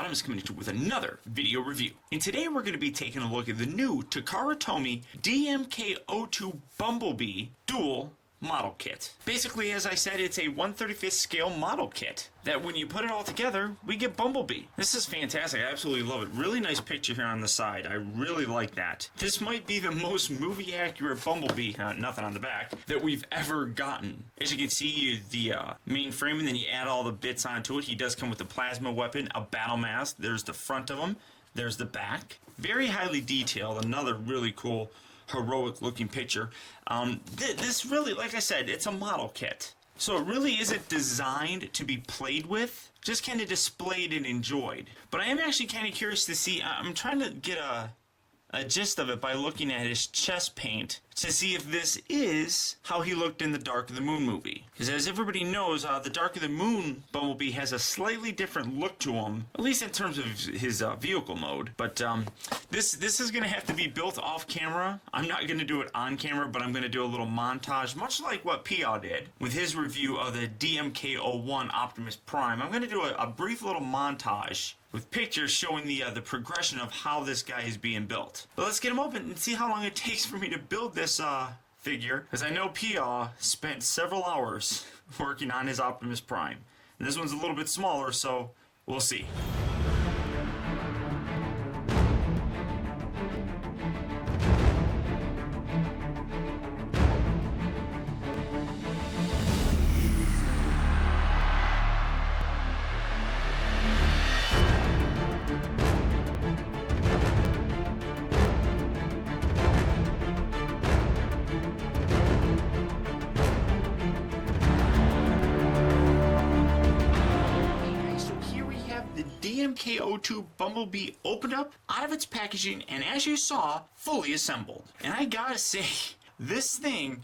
Prime is coming at you with another video review. And today we're going to be taking a look at the new Takara Tomy DMK-02 Bumblebee Dual Model Kit. Basically, as I said, it's a 1/35th scale model kit that when you put it all together, we get Bumblebee. This is fantastic. I absolutely love it. Really nice picture here on the side. I really like that. This might be the most movie accurate Bumblebee, nothing on the back, that we've ever gotten. As you can see, the main frame, and then you add all the bits onto it. He does come with a plasma weapon, a battle mask. There's the front of him. There's the back. Very highly detailed. Another really cool heroic looking picture. This really, like I said, it's a model kit. So it really isn't designed to be played with, just kind of displayed and enjoyed. But I am actually kind of curious to see, I'm trying to get a gist of it by looking at his chest paint to see if this is how he looked in the Dark of the Moon movie. Because as everybody knows, the Dark of the Moon Bumblebee has a slightly different look to him, at least in terms of his vehicle mode. But this is going to have to be built off camera. I'm not going to do it on camera, but I'm going to do a little montage, much like what P.O. did with his review of the DMK-01 Optimus Prime. I'm going to do a brief little montage with pictures showing the progression of how this guy is being built. But let's get him open and see how long it takes for me to build this figure, because I know P.O. spent several hours working on his Optimus Prime. And this one's a little bit smaller, so we'll see. DMK-02 Bumblebee opened up out of its packaging and, as you saw, fully assembled. And I gotta say, this thing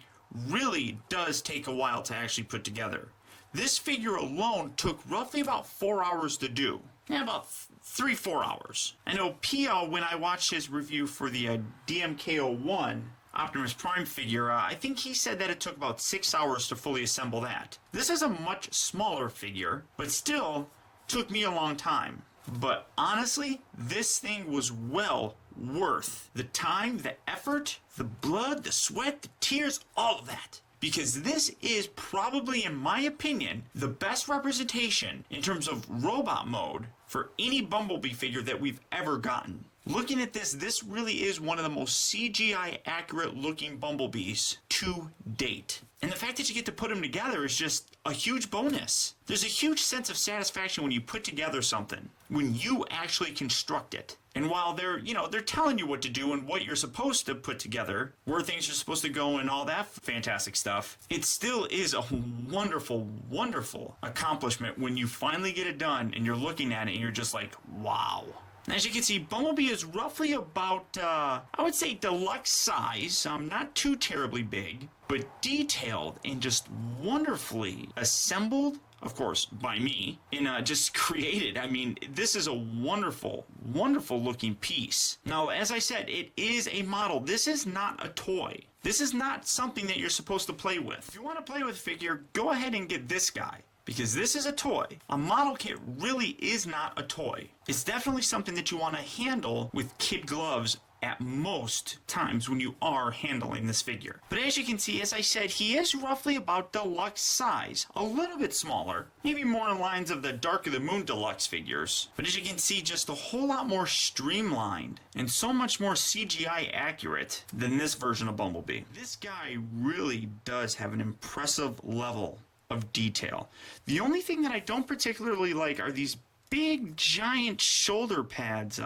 really does take a while to actually put together. This figure alone took roughly about 4 hours to do. Yeah, about 3-4 hours. I know P.O., when I watched his review for the DMK-01 Optimus Prime figure, I think he said that it took about 6 hours to fully assemble that. This is a much smaller figure, but still took me a long time. But honestly, this thing was well worth the time, the effort, the blood, the sweat, the tears, all of that. Because this is probably, in my opinion, the best representation in terms of robot mode for any Bumblebee figure that we've ever gotten. Looking at this, this really is one of the most CGI accurate looking Bumblebees to date. And the fact that you get to put them together is just a huge bonus. There's a huge sense of satisfaction when you put together something, when you actually construct it. And while they're telling you what to do and what you're supposed to put together, where things are supposed to go and all that fantastic stuff, it still is a wonderful, wonderful accomplishment when you finally get it done and you're looking at it and you're just like, wow. As you can see, Bumblebee is roughly about, I would say, deluxe size. Not too terribly big, but detailed and just wonderfully assembled, of course, by me, and just created. I mean, this is a wonderful, wonderful looking piece. Now, as I said, it is a model. This is not a toy. This is not something that you're supposed to play with. If you want to play with a figure, go ahead and get this guy. Because this is a toy. A model kit really is not a toy. It's definitely something that you want to handle with kid gloves at most times when you are handling this figure. But as you can see, as I said, he is roughly about deluxe size. A little bit smaller. Maybe more in lines of the Dark of the Moon deluxe figures. But as you can see, just a whole lot more streamlined and so much more CGI accurate than this version of Bumblebee. This guy really does have an impressive level of detail. The only thing that I don't particularly like are these big giant shoulder pads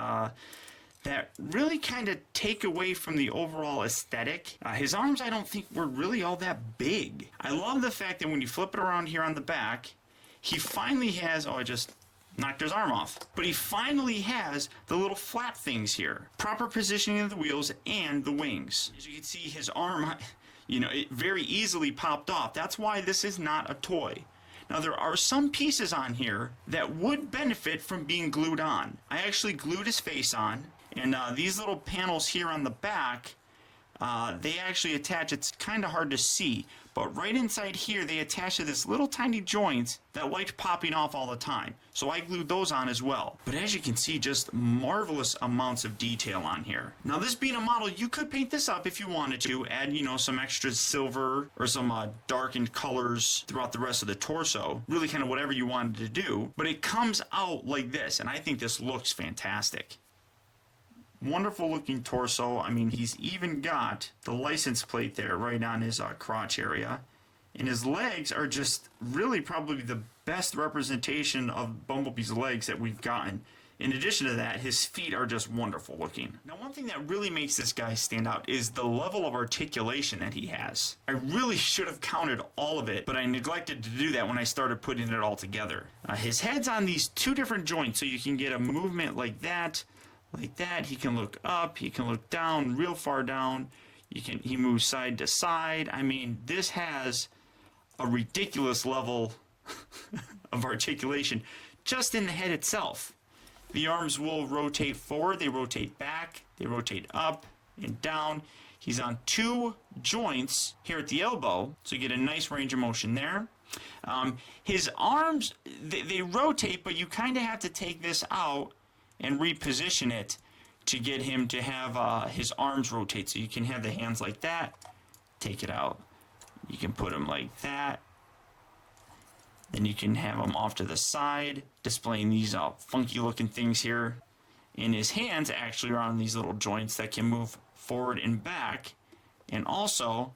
that really kind of take away from the overall aesthetic. His arms I don't think were really all that big. I love the fact that when you flip it around here on the back, he finally has, oh, I just knocked his arm off. But he finally has the little flat things here. Proper positioning of the wheels and the wings. As you can see, his arm, it very easily popped off. That's why this is not a toy. Now, there are some pieces on here that would benefit from being glued on. I actually glued his face on, and these little panels here on the back they actually attach, it's kind of hard to see, but right inside here they attach to this little tiny joint that liked popping off all the time. So I glued those on as well. But as you can see, just marvelous amounts of detail on here. Now this being a model, you could paint this up if you wanted to, add, you know, some extra silver or some darkened colors throughout the rest of the torso. Really kind of whatever you wanted to do. But it comes out like this, and I think this looks fantastic. Wonderful looking torso. I mean, he's even got the license plate there right on his crotch area. And his legs are just really probably the best representation of Bumblebee's legs that we've gotten. In addition to that, his feet are just wonderful looking. Now, one thing that really makes this guy stand out is the level of articulation that he has. I really should have counted all of it, but I neglected to do that when I started putting it all together. His head's on these two different joints, so you can get a movement like that. Like that. He can look up, he can look down, real far down. He moves side to side. I mean, this has a ridiculous level of articulation just in the head itself. The arms will rotate forward, they rotate back, they rotate up and down. He's on two joints here at the elbow, so you get a nice range of motion there. His arms, they rotate, but you kind of have to take this out and reposition it to get him to have his arms rotate. So you can have the hands like that, take it out. You can put them like that. Then you can have them off to the side, displaying these funky looking things here. And his hands actually are on these little joints that can move forward and back, and also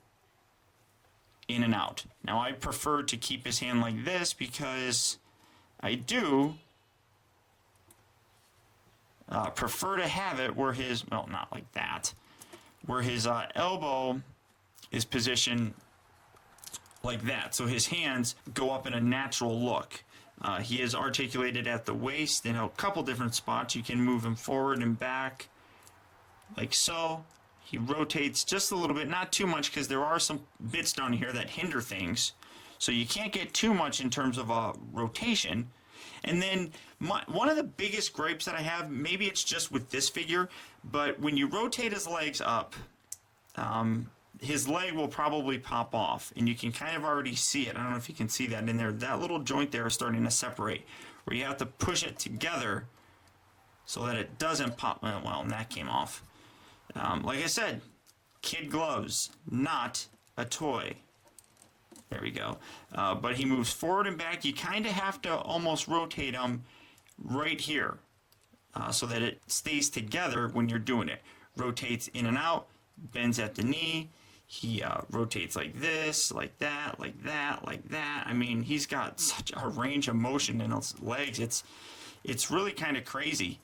in and out. Now I prefer to keep his hand like this because I do prefer to have it where his, well, not like that, where his elbow is positioned like that. So his hands go up in a natural look. He is articulated at the waist in a couple different spots. You can move him forward and back like so. He rotates just a little bit, not too much, because there are some bits down here that hinder things. So you can't get too much in terms of rotation. And then one of the biggest gripes that I have, maybe it's just with this figure, but when you rotate his legs up, his leg will probably pop off, and you can kind of already see it. I don't know if you can see that in there. That little joint there is starting to separate, where you have to push it together so that it doesn't pop. Well, and that came off. Like I said, kid gloves, not a toy. There we go. But he moves forward and back. You kind of have to almost rotate him right here so that it stays together when you're doing it. Rotates in and out, bends at the knee. He rotates like this, like that, like that, like that. I mean, he's got such a range of motion in his legs. It's really kind of crazy,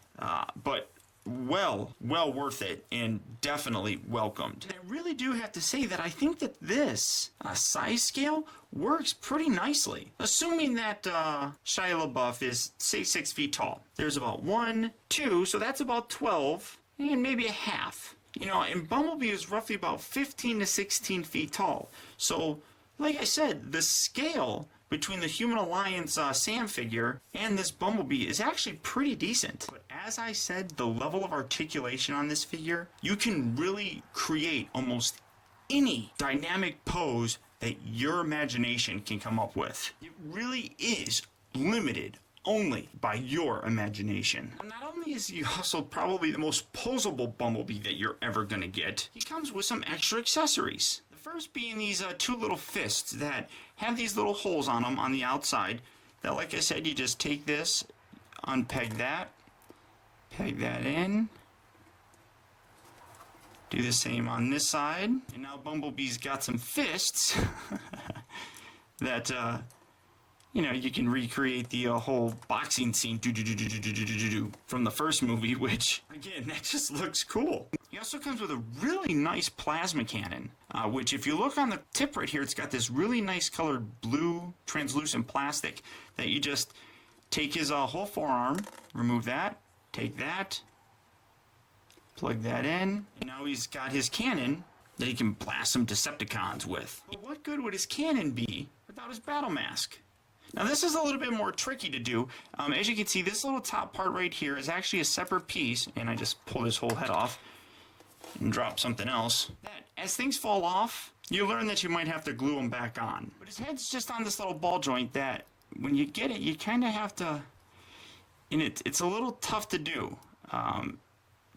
but well worth it, and definitely welcomed. I really do have to say that I think that this size scale works pretty nicely. Assuming that Shia LaBeouf is, say, 6 feet tall. There's about 1, 2, so that's about 12, and maybe a half. You know, and Bumblebee is roughly about 15 to 16 feet tall. So, like I said, the scale between the Human Alliance Sam figure and this Bumblebee is actually pretty decent. But as I said, the level of articulation on this figure, you can really create almost any dynamic pose that your imagination can come up with. It really is limited only by your imagination. Not only is he also probably the most poseable Bumblebee that you're ever going to get, he comes with some extra accessories. The first being these two little fists that have these little holes on them on the outside that, like I said, you just take this, unpeg that, peg that in, do the same on this side, and now Bumblebee's got some fists that you know, you can recreate the whole boxing scene from the first movie, which, again, that just looks cool. He also comes with a really nice plasma cannon, which, if you look on the tip right here, it's got this really nice colored blue translucent plastic that you just take his whole forearm, remove that, take that, plug that in, and now he's got his cannon that he can blast some Decepticons with. But what good would his cannon be without his battle mask? Now this is a little bit more tricky to do. As you can see, this little top part right here is actually a separate piece, and I just pulled his whole head off. and drop something else. As things fall off, you learn that you might have to glue them back on. But his head's just on this little ball joint that when you get it, you kind of have to, and it's a little tough to do.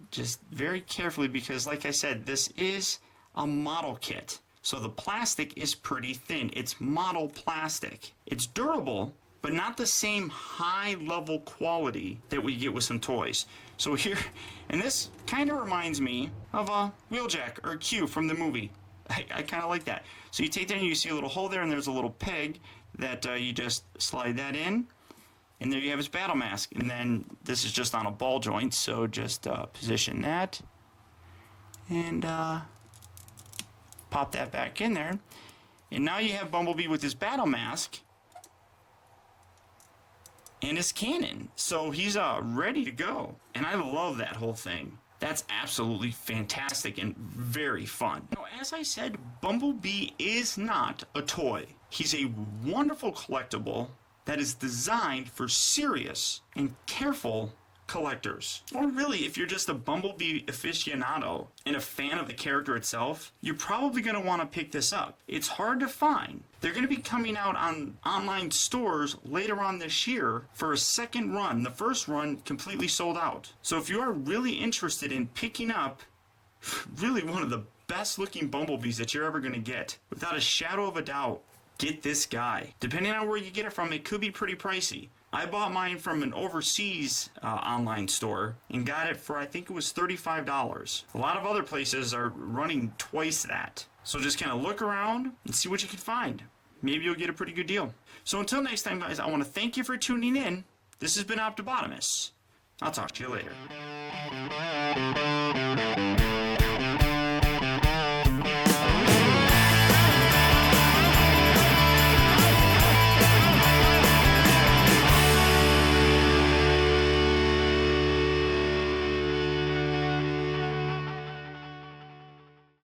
Just very carefully, because like I said, this is a model kit. So the plastic is pretty thin. It's model plastic. It's durable, but not the same high level quality that we get with some toys. So here, and this kind of reminds me of a Wheeljack or Q from the movie. I kind of like that. So you take that and you see a little hole there, and there's a little peg that you just slide that in, and there you have his battle mask. And then this is just on a ball joint, so just position that and pop that back in there. And now you have Bumblebee with his battle mask and his cannon. So he's ready to go. And I love that whole thing. That's absolutely fantastic and very fun. Now, as I said, Bumblebee is not a toy. He's a wonderful collectible that is designed for serious and careful collectors. Or really, if you're just a Bumblebee aficionado and a fan of the character itself, you're probably going to want to pick this up. It's hard to find. They're going to be coming out on online stores later on this year for a second run. The first run completely sold out. So if you are really interested in picking up really one of the best looking Bumblebees that you're ever going to get, without a shadow of a doubt, get this guy. Depending on where you get it from, it could be pretty pricey. I bought mine from an overseas online store and got it for, I think it was $35. A lot of other places are running twice that. So just kind of look around and see what you can find. Maybe you'll get a pretty good deal. So until next time, guys, I want to thank you for tuning in. This has been Optibotimus. I'll talk to you later.